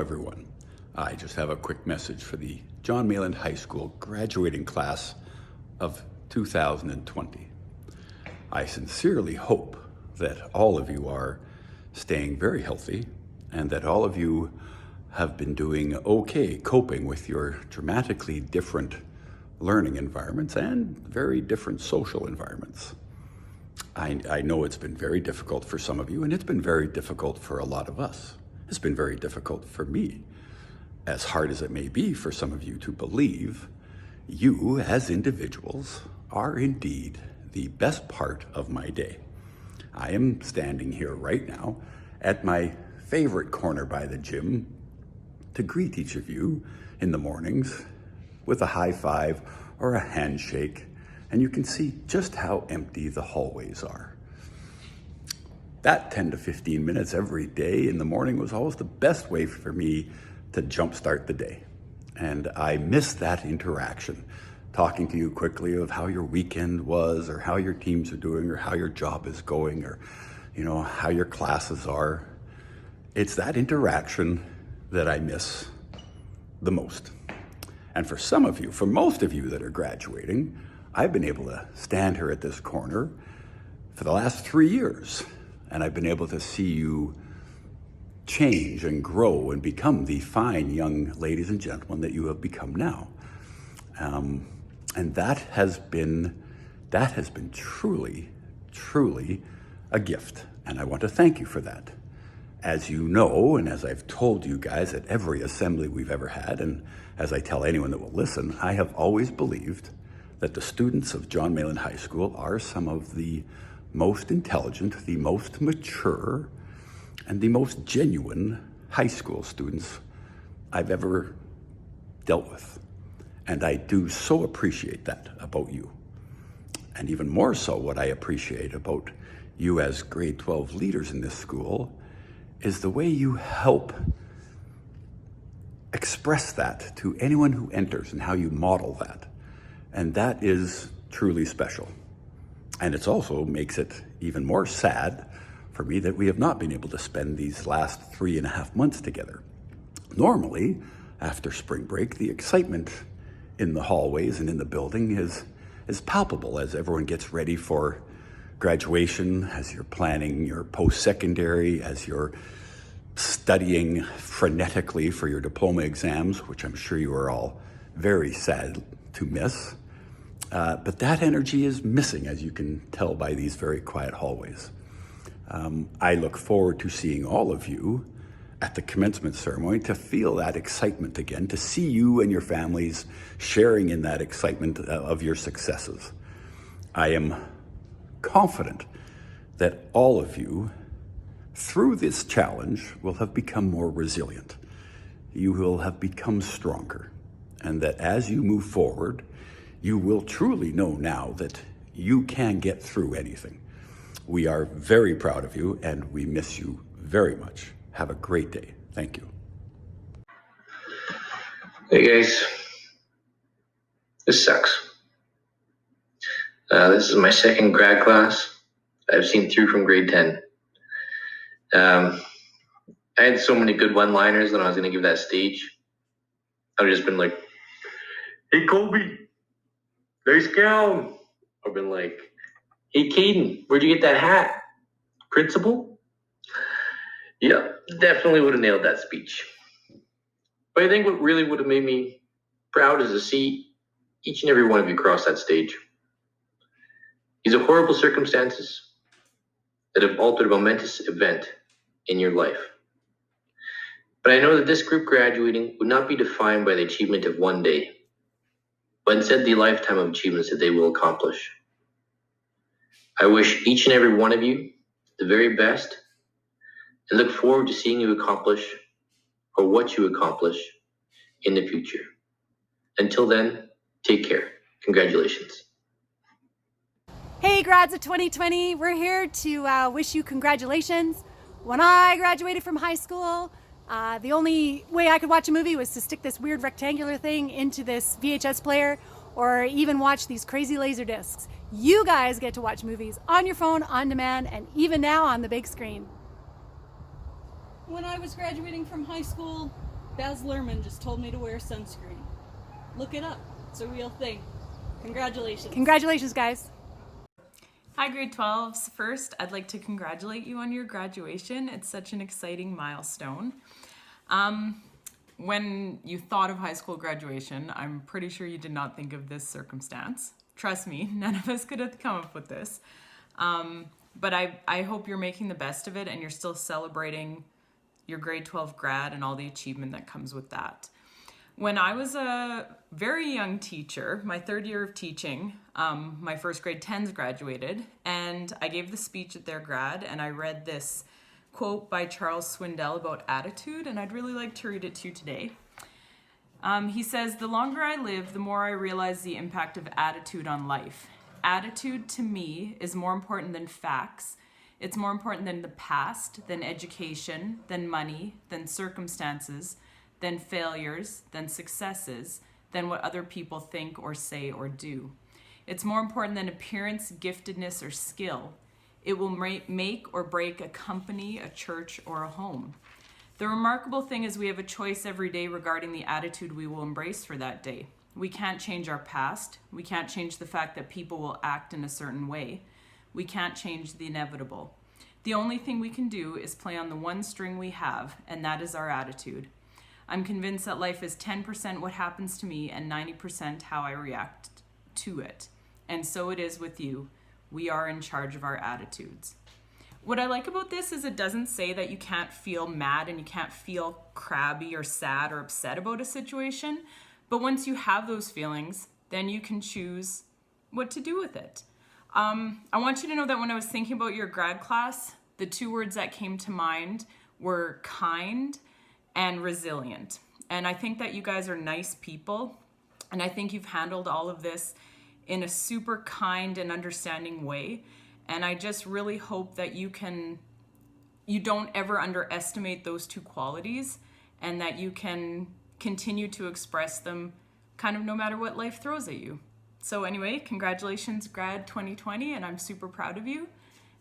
everyone. I just have a quick message for the John Mayland High School graduating class of 2020. I sincerely hope that all of you are staying very healthy and that all of you have been doing okay coping with your dramatically different learning environments and very different social environments. I know it's been very difficult for some of you, and it's been very difficult for a lot of us. It's been very difficult for me, as hard as it may be for some of you to believe. You, as individuals, are indeed the best part of my day. I am standing here right now at my favorite corner by the gym to greet each of you in the mornings with a high five or a handshake, and you can see just how empty the hallways are. That 10 to 15 minutes every day in the morning was always the best way for me to jumpstart the day. And I miss that interaction, talking to you quickly of how your weekend was, or how your teams are doing, or how your job is going, or how your classes are. It's that interaction that I miss the most. And for some of you, for most of you that are graduating, I've been able to stand here at this corner for the last 3 years, and I've been able to see you change and grow and become the fine young ladies and gentlemen that you have become now. And that has been truly, truly a gift. And I want to thank you for that. As you know, and as I've told you guys at every assembly we've ever had, and as I tell anyone that will listen, I have always believed that the students of John Mayland High School are some of the most intelligent, the most mature, and the most genuine high school students I've ever dealt with. And I do so appreciate that about you. And even more so, what I appreciate about you as grade 12 leaders in this school is the way you help express that to anyone who enters and how you model that. And that is truly special. And it also makes it even more sad for me that we have not been able to spend these last 3.5 months together. Normally, after spring break, the excitement in the hallways and in the building is palpable as everyone gets ready for graduation, as you're planning your post-secondary, as you're studying frenetically for your diploma exams, which I'm sure you are all very sad to miss. But that energy is missing, as you can tell by these very quiet hallways. I look forward to seeing all of you at the commencement ceremony, to feel that excitement again, to see you and your families sharing in that excitement of your successes. I am confident that all of you, through this challenge, will have become more resilient. You will have become stronger, and that as you move forward, you will truly know now that you can get through anything. We are very proud of you, and we miss you very much. Have a great day. Thank you. Hey guys, this sucks. This is my second grad class I've seen through from grade 10. I had so many good one-liners when I was going to give that stage. I've just been like, "Hey Colby, nice gown." I've been like, "Hey Caden, where'd you get that hat? Principal?" Yeah, definitely would have nailed that speech. But I think what really would have made me proud is to see each and every one of you cross that stage. These are horrible circumstances that have altered a momentous event in your life. But I know that this group graduating would not be defined by the achievement of one day, but instead the lifetime of achievements that they will accomplish. I wish each and every one of you the very best, and look forward to seeing you accomplish, or what you accomplish, in the future. Until then, take care. Congratulations. Hey grads of 2020, we're here to wish you congratulations. When I graduated from high school, the only way I could watch a movie was to stick this weird rectangular thing into this VHS player, or even watch these crazy laser discs. You guys get to watch movies on your phone, on demand, and even now on the big screen. When I was graduating from high school, Baz Luhrmann just told me to wear sunscreen. Look it up. It's a real thing. Congratulations. Congratulations, guys. Hi, grade 12s. First, I'd like to congratulate you on your graduation. It's such an exciting milestone. When you thought of high school graduation, I'm pretty sure you did not think of this circumstance. Trust me, none of us could have come up with this. But I hope you're making the best of it and you're still celebrating your grade 12 grad and all the achievement that comes with that. When I was a very young teacher, my third year of teaching, my first grade 10s graduated, and I gave the speech at their grad, and I read this quote by Charles Swindoll about attitude, and I'd really like to read it to you today. He says, "The longer I live, the more I realize the impact of attitude on life. Attitude, to me, is more important than facts. It's more important than the past, than education, than money, than circumstances, than failures, than successes, than what other people think or say or do. It's more important than appearance, giftedness, or skill. It will make or break a company, a church, or a home. The remarkable thing is we have a choice every day regarding the attitude we will embrace for that day. We can't change our past. We can't change the fact that people will act in a certain way. We can't change the inevitable. The only thing we can do is play on the one string we have, and that is our attitude. I'm convinced that life is 10% what happens to me and 90% how I react to it. And so it is with you. We are in charge of our attitudes." What I like about this is it doesn't say that you can't feel mad and you can't feel crabby or sad or upset about a situation. But once you have those feelings, then you can choose what to do with it. I want you to know that when I was thinking about your grad class, the two words that came to mind were kind and resilient. And I think that you guys are nice people. And I think you've handled all of this in a super kind and understanding way. And I just really hope that you don't ever underestimate those two qualities and that you can continue to express them kind of no matter what life throws at you. So anyway, congratulations, grad 2020, and I'm super proud of you,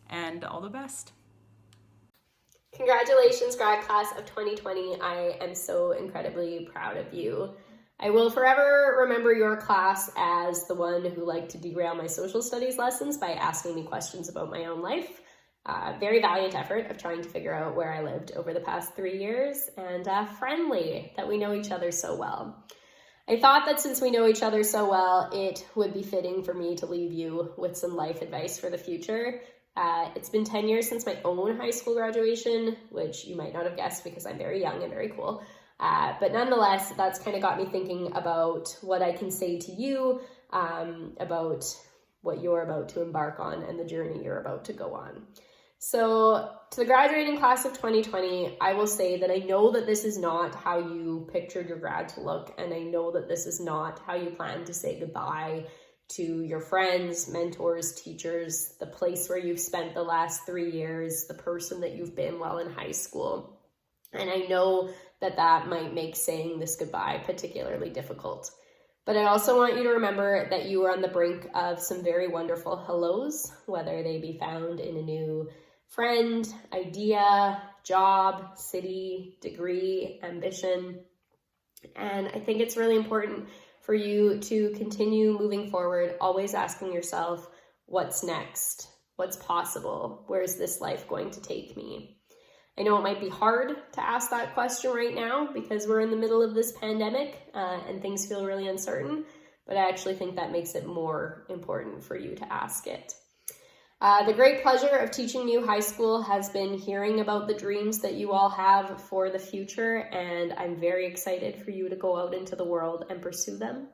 and all the best. Congratulations, grad class of 2020. I am so incredibly proud of you. I will forever remember your class as the one who liked to derail my social studies lessons by asking me questions about my own life. Very valiant effort of trying to figure out where I lived over the past 3 years, and friendly that we know each other so well. I thought that since we know each other so well, it would be fitting for me to leave you with some life advice for the future. It's been 10 years since my own high school graduation, which you might not have guessed because I'm very young and very cool. But nonetheless, that's kind of got me thinking about what I can say to you about what you're about to embark on and the journey you're about to go on. So to the graduating class of 2020, I will say that I know that this is not how you pictured your grad to look, and I know that this is not how you plan to say goodbye to your friends, mentors, teachers, the place where you've spent the last 3 years, the person that you've been while in high school. And I know that that might make saying this goodbye particularly difficult. But I also want you to remember that you are on the brink of some very wonderful hellos, whether they be found in a new friend, idea, job, city, degree, ambition. And I think it's really important for you to continue moving forward, always asking yourself, what's next? What's possible? Where is this life going to take me? I know it might be hard to ask that question right now because we're in the middle of this pandemic and things feel really uncertain, but I actually think that makes it more important for you to ask it. The great pleasure of teaching you high school has been hearing about the dreams that you all have for the future, and I'm very excited for you to go out into the world and pursue them.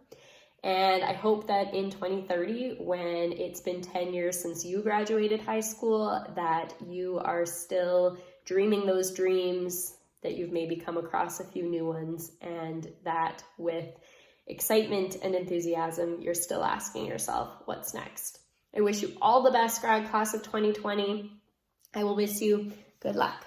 And I hope that in 2030, when it's been 10 years since you graduated high school, that you are still dreaming those dreams, that you've maybe come across a few new ones, and that with excitement and enthusiasm, you're still asking yourself, what's next? I wish you all the best, grad class of 2020. I will miss you. Good luck.